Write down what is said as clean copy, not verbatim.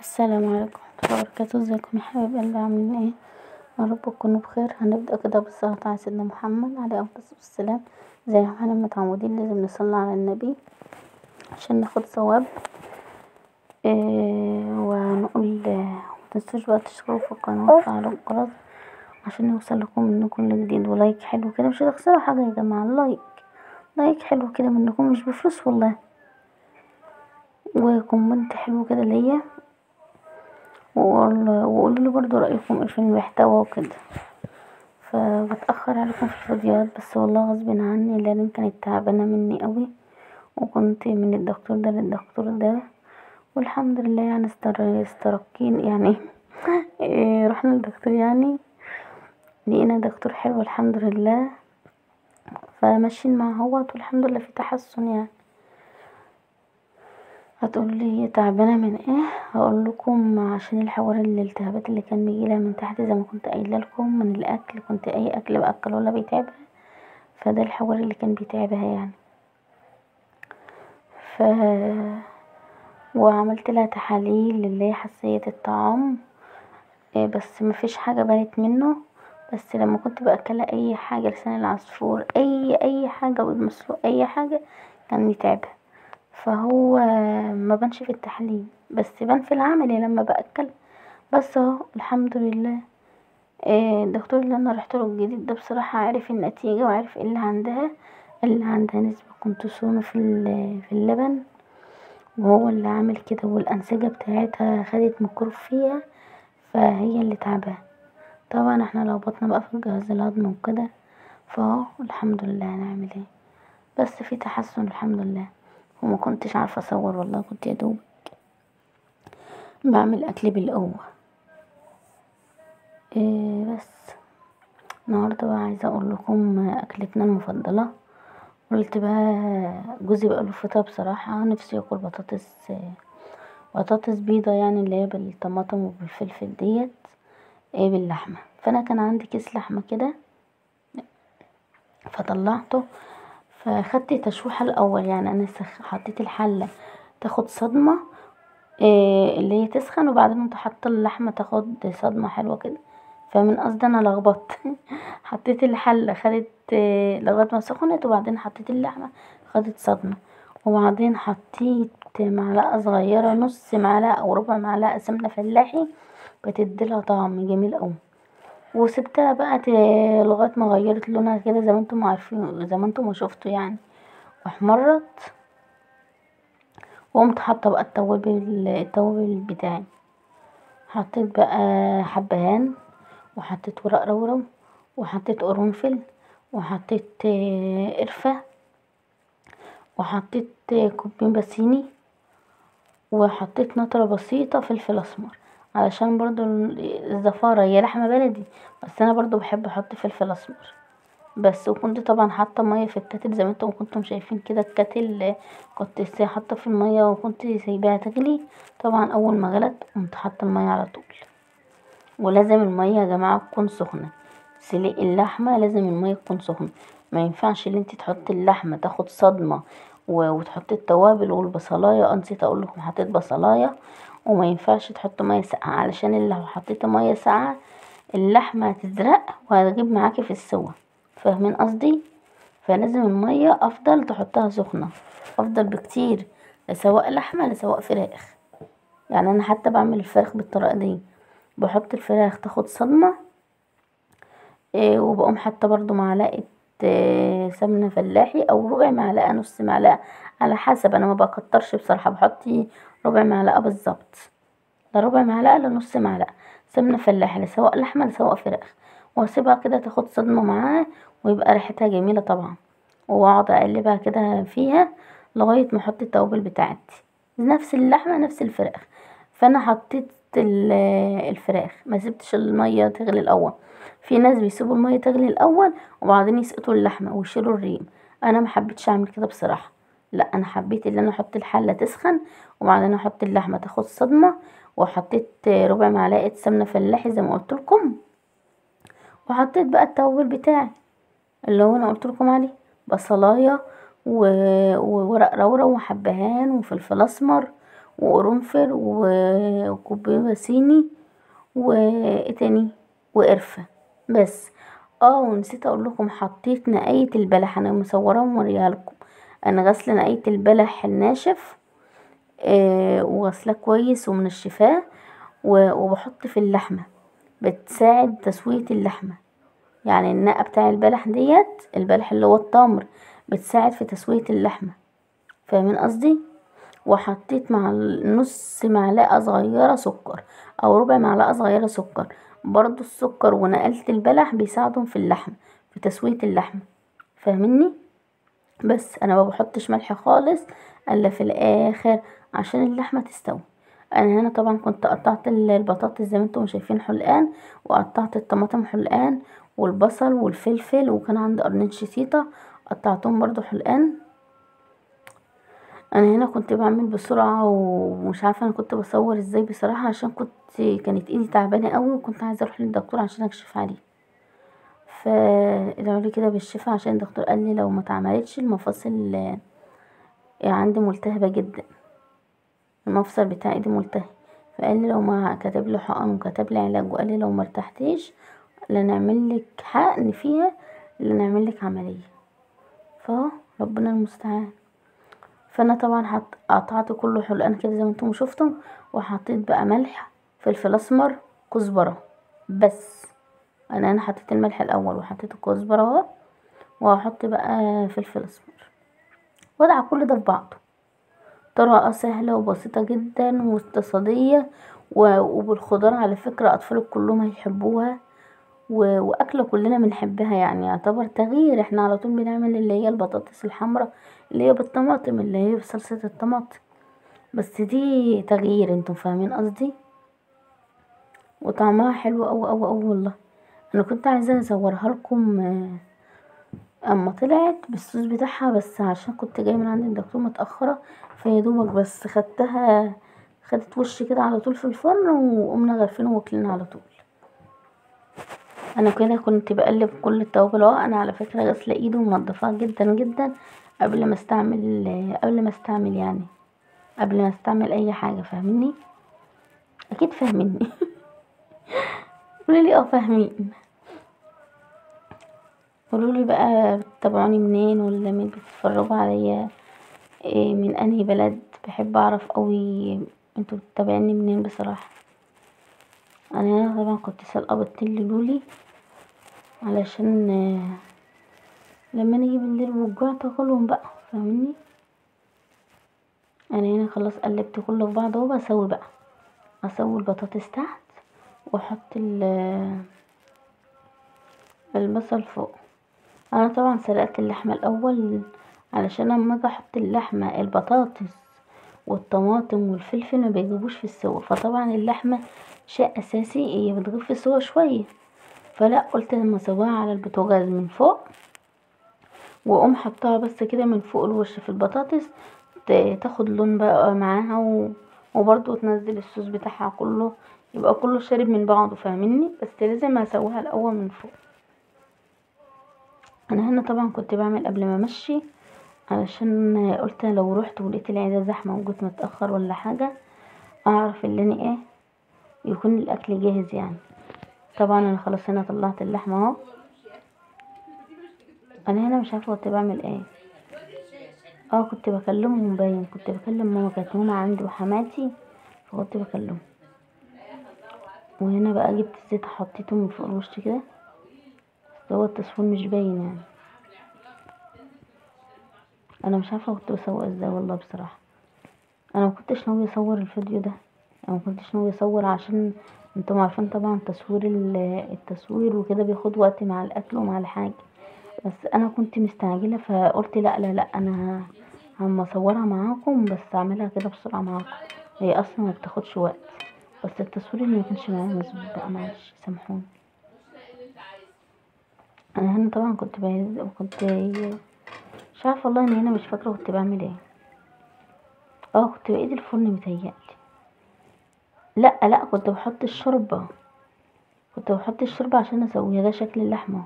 السلام عليكم ورحمة الله وبركاته. ازيكم يا حبايب قلبي؟ عاملين ايه؟ يا رب تكونوا بخير. هنبدأ كده بالصلاة على سيدنا محمد عليه أفضل الصلاة والسلام. زي ما احنا متعودين لازم نصلي على النبي عشان ناخد ثواب. ونقول متنسوش بقى تشتركوا في القناة وتفعلوا الجرس عشان يوصلكم منه كل جديد، ولايك حلو كده، مش هتخسروا حاجة يا جماعة. لايك حلو كده منكم، مش بفلوس والله، وكومنت حلو كده ليا، وقولوا لي برضو رأيكم ايه في المحتوى وكده. فبتأخر عليكم في الفيديوهات بس والله غصب عني، لان كانت تعبانة مني قوي، وكنت من الدكتور ده للدكتور ده، والحمد لله يعني استركين يعني رحنا للدكتور، يعني لقينا دكتور حلو الحمد لله، فماشيين مع هوت والحمد لله في تحسن يعني. هتقولوا لي تعبانه من ايه؟ هقول لكم عشان الحوار الالتهابات اللي كان بيجيلها من تحت، زي ما كنت قايله لكم، من الاكل. كنت اي اكل باكله ولا بيتعبها، فده الحوار اللي كان بيتعبها يعني. ف وعملت لها تحاليل اللي هي حساسيه الطعام، بس مفيش حاجه بانت منه. بس لما كنت باكلها اي حاجه، لسان العصفور، اي حاجه، بيض مسلوق، اي حاجه، كان يتعبها. فهو ما بانش في التحليل، بس بان في العملي لما باكل. بس اهو الحمد لله. الدكتور اللي انا رحت له الجديد ده بصراحه عارف النتيجه، وعارف ايه اللي عندها نسبه كورتيزون في اللبن، وهو اللي عامل كده، والانسجه بتاعتها خدت ميكروب فيها، فهي اللي تعبها. طبعا احنا لخبطنا بقى في الجهاز الهضمي وكده، فاهو الحمد لله. هنعمل ايه؟ بس في تحسن الحمد لله. وما كنتش عارفه اصور والله، كنت يا دوب بعمل اكل بالقوه. بس النهارده بقى عايزه اقول لكم اكلتنا المفضله. قلت بقى جوزي بقى له فتره بصراحه نفسي ياكل بطاطس بيضه، يعني اللي هي بالطماطم وبالفلفل ديت، باللحمه. فانا كان عندي كيس لحمه كده، فطلعته، فخدت تشويحه الاول. يعني انا حطيت الحله تاخد صدمه، اللي هي تسخن، وبعدين انت حاطه اللحمه تاخد صدمه حلوه كده. فمن قصدي انا لخبطت حطيت الحله خدت لغايه ما سخنت، وبعدين حطيت اللحمه خدت صدمه، وبعدين حطيت معلقه صغيره، نص معلقه او ربع معلقه سمنه فلاحي، بتديلها طعم جميل قوي. وسبتها بقى لغايه ما غيرت لونها كده، زي ما انتم عارفين، زي ما انتم ما شفتوا يعني، واحمرت. وقمت حاطه بقى التوابل بتاعي. حطيت بقى حبهان، وحطيت ورق لورا، وحطيت قرنفل، وحطيت قرفة، وحطيت كوبين باسيني، وحطيت نطرة بسيطة فلفل اسمر، علشان برضو الزفارة. هي لحمة بلدي بس انا برضو بحب احط فلفل اسمر بس. وكنت طبعا حاطه ميه في الكاتل، زي ما انتم كنتم شايفين كده. الكاتل كنت حاطه في الميه وكنت سايباها تغلي. طبعا اول ما غلت قمت حاطه الميه على طول. ولازم الميه يا جماعه تكون سخنه. سلق اللحمه لازم الميه تكون سخنه. ما ينفعش ان انت تحطي اللحمه تاخد صدمه وتحطي التوابل والبصلايه. نسيت اقول لكم حطيت بصلايه. وما ينفعش تحطي ميه ساقعه، علشان اللي لو حطيتي ميه ساقعه اللحمه هتزرق وهتجيب معاكي في السوا. فاهمين قصدي؟ فلازم الميه افضل تحطها سخنه، افضل بكتير، سواء لحمه لسواء فراخ. يعني انا حتى بعمل الفراخ بالطريقه دي، بحط الفراخ تاخد صدمه، وبقوم حاطه برضو معلقه سمنه فلاحي، او ربع معلقه، نص معلقه، على حسب. انا ما بكترش بصراحه، بحط ربع معلقه بالظبط، لا ربع معلقه لنص معلقه سمنه فلاحي، لسواء لحمه لسواء فراخ. واسيبها كده تاخد صدمه معاه، ويبقى ريحتها جميله طبعا. واقعد اقلبها كده فيها لغايه ما احط التوابل بتاعتي، نفس اللحمه نفس الفراخ. فانا حطيت الفراخ، ما سبتش الميه تغلي الاول. في ناس بيسيبوا الميه تغلي الاول وبعدين يسقطوا اللحمه ويشيلوا الريم. انا ما حبيتش اعمل كده بصراحه. لا، انا حبيت ان انا احط الحله تسخن، وبعدين احط اللحمه تاخد صدمه، وحطيت ربع معلقه سمنه فلاحي زي ما قلت لكم. وحطيت بقى التوابل بتاعي اللي هو انا قلت لكم عليه، بصلايه وورق لورا وحبهان وفلفل اسمر وقرنفل وكوبيبة صيني وايه تاني وقرفة بس. ونسيت اقول لكم حطيت نقاية البلح، انا مصوراه وموريها لكم. انا غاسله نقاية البلح الناشف وغسلاه كويس ومنشفاه وبحط في اللحمة، بتساعد تسوية اللحمة. يعني النقة بتاع البلح ديت، البلح اللي هو التمر، بتساعد في تسوية اللحمة، فاهمين قصدي؟ وحطيت مع نص معلقة صغيرة سكر او ربع معلقة صغيرة سكر. برضو السكر ونقلة البلح بيساعدهم في اللحم، في تسوية اللحمة، فاهميني؟ بس انا ما بحطش ملح خالص الا في الاخر عشان اللحمة تستوي. انا هنا طبعا كنت قطعت البطاطس زي ما انتم شايفين حلقان، وقطعت الطماطم حلقان، والبصل والفلفل، وكان عندي قرنين شيطة قطعتهم برضو حلقان. انا هنا كنت بعمل بسرعة ومش عارفة انا كنت بصور ازاي بصراحة، عشان كانت ايدي تعبانة قوي وكنت عايزة اروح للدكتور عشان اكشف عليه. فادعوا لي كده بالشفاء، عشان الدكتور قال لي لو ما اتعملتش المفاصل عندي ملتهبة جدا، المفصل بتاع ايدي ملتهب. فقال لي لو ما كتب لي حقن وكتب لي علاج، وقال لي لو ما ارتحتيش لا نعمل لك حقن فيها لا نعمل لك عملية. ربنا المستعان. فانا طبعا قطعت كله حلقان كده زي ما انتم شفتم، وحطيت بقى ملح، فلفل اسمر، كزبره بس. انا حطيت الملح الاول وحطيت الكزبره اهو، وهحط بقى فلفل اسمر، وادعك كل ده في بعضه. طريقه سهله وبسيطه جدا واقتصاديه، وبالخضار على فكره اطفالك كلهم هيحبوها، واكله كلنا بنحبها. يعني يعتبر تغيير، احنا على طول بنعمل اللي هي البطاطس الحمراء اللي هي بالطماطم، اللي هي بصلصه الطماطم، بس دي تغيير، انتم فاهمين قصدي؟ وطعمها حلو اوي اوي اوي والله. انا كنت عايزه اصورها لكم اما طلعت بالصوص بتاعها، بس عشان كنت جايه من عند الدكتور متاخره، فيدوبك بس خدت وش كده على طول في الفرن، وقمنا غرفينه واكلنا على طول. انا كده كنت بقلب كل التوابل انا على فكره غاسله ايدي ومنضفاها جدا جدا قبل ما استعمل يعني قبل ما استعمل اي حاجه، فاهميني؟ اكيد فاهميني. قولوا لي فاهمين. قولوا لي بقى بتتابعوني منين، ولا مين بتتفرجوا عليا من انهي بلد؟ بحب اعرف قوي انتوا بتتابعيني منين بصراحه. انا هنا طبعا كنت سلقه بيضتين لولي علشان لما نيجي بالليل والجوع تاكلهم بقى، فاهميني؟ انا هنا خلاص قلبت كله في بعض اهو، بسوي بقى، اسوي البطاطس تحت واحط البصل فوق. انا طبعا سلقت اللحمه الاول علشان لما اجي احط اللحمه البطاطس والطماطم والفلفل ما بيجيبوش في السوا، فطبعا اللحمه شيء اساسي هي بتغيب في السوا شويه، فلا قلت لما اسويها على البوتاجاز من فوق، واقوم حطها بس كده من فوق الوش في البطاطس، تاخد لون بقى معاها وبرضو تنزل الصوص بتاعها كله، يبقى كله شارب من بعضه، فاهميني؟ بس لازم اسويها الاول من فوق. انا هنا طبعا كنت بعمل قبل ما امشي، علشان قلت لو رحت ولقيت العيادة زحمة وجيت متأخر ولا حاجة، اعرف اللي انا يكون الاكل جاهز يعني. طبعا انا خلاص هنا طلعت اللحمة اهو. انا هنا مش عارفة كنت بعمل ايه. كنت بكلمهم، باين كنت بكلم ماما، كانت ماما عندي وحماتي، فكنت بكلمهم. وهنا بقى جبت الزيت حطيته من فوق الوش كده، بس هو التصوير مش باين يعني. انا مش عارفه كنت بسوق ازاي والله بصراحه. انا ما كنتش ناويه اصور الفيديو ده، انا ما كنتش ناويه اصور، عشان انتم عارفين طبعا التصوير وكده بياخد وقت مع الاكل ومع الحاجه، بس انا كنت مستعجله، فقلت لا لا لا، انا هم اصورها معاكم، بس اعملها كده بسرعه معاكم، هي اصلا ما بتاخدش وقت، بس التصوير اللي ما كانش معايا مظبوط بقى، معلش سامحوني. انا هنا طبعا كنت مش عارفه والله، ان هنا مش فاكره كنت بعمل ايه. كنت بايد الفرن متهيألي. لا لا، كنت بحط الشوربه عشان اسويها، ده شكل اللحمه.